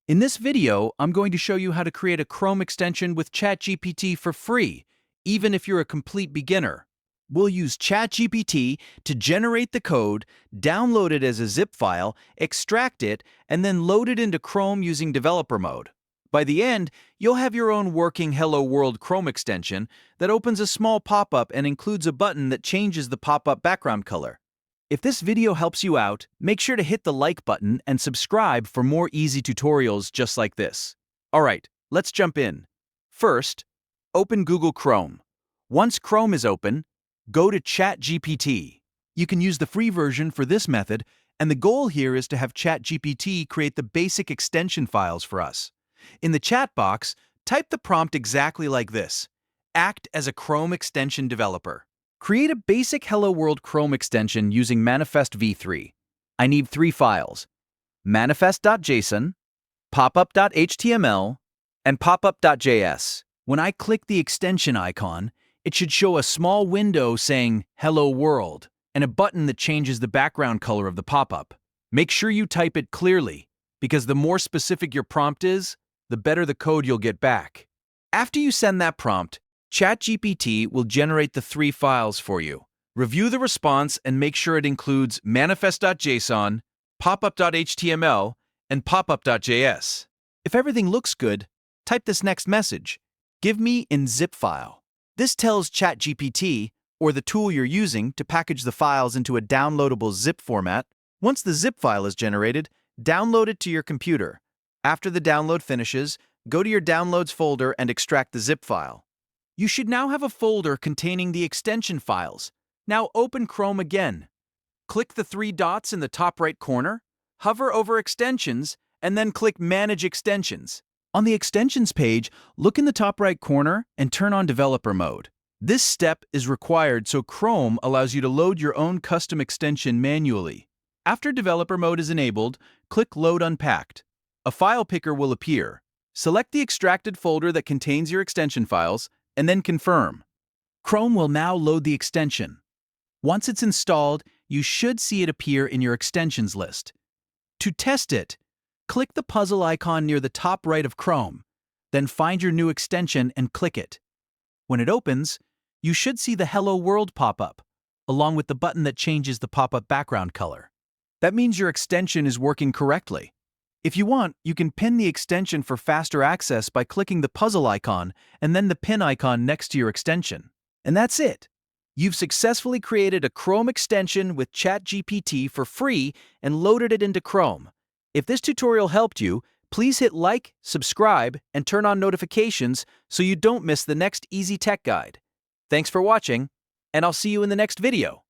In this video, I'm going to show you how to create a Chrome extension with ChatGPT for free, even if you're a complete beginner. We'll use ChatGPT to generate the code, download it as a zip file, extract it, and then load it into Chrome using developer mode. By the end, you'll have your own working Hello World Chrome extension that opens a small pop-up and includes a button that changes the pop-up background color. If this video helps you out, make sure to hit the like button and subscribe for more easy tutorials just like this. Alright, let's jump in. First, open Google Chrome. Once Chrome is open, go to ChatGPT. You can use the free version for this method, and the goal here is to have ChatGPT create the basic extension files for us. In the chat box, type the prompt exactly like this: act as a Chrome extension developer. Create a basic Hello World Chrome extension using manifest v3. I need 3 files: manifest.json, popup.html, and popup.js. When I click the extension icon, it should show a small window saying Hello World and a button that changes the background color of the pop-up. Make sure you type it clearly, because the more specific your prompt is, the better the code you'll get back. After you send that prompt, ChatGPT will generate the 3 files for you. Review the response and make sure it includes manifest.json, popup.html, and popup.js. If everything looks good, type this next message: give me in zip file. This tells ChatGPT, or the tool you're using, to package the files into a downloadable zip format. Once the zip file is generated, download it to your computer. After the download finishes, go to your Downloads folder and extract the zip file. You should now have a folder containing the extension files. Now open Chrome again. Click the 3 dots in the top right corner, hover over Extensions, and then click Manage Extensions. On the Extensions page, look in the top right corner and turn on Developer Mode. This step is required so Chrome allows you to load your own custom extension manually. After Developer Mode is enabled, click Load Unpacked. A file picker will appear. Select the extracted folder that contains your extension files, and then confirm. Chrome will now load the extension. Once it's installed, you should see it appear in your extensions list. To test it, click the puzzle icon near the top right of Chrome, then find your new extension and click it. When it opens, you should see the Hello World pop-up, along with the button that changes the pop-up background color. That means your extension is working correctly. If you want, you can pin the extension for faster access by clicking the puzzle icon and then the pin icon next to your extension. And that's it. You've successfully created a Chrome extension with ChatGPT for free and loaded it into Chrome. If this tutorial helped you, please hit like, subscribe, and turn on notifications so you don't miss the next easy tech guide. Thanks for watching, and I'll see you in the next video.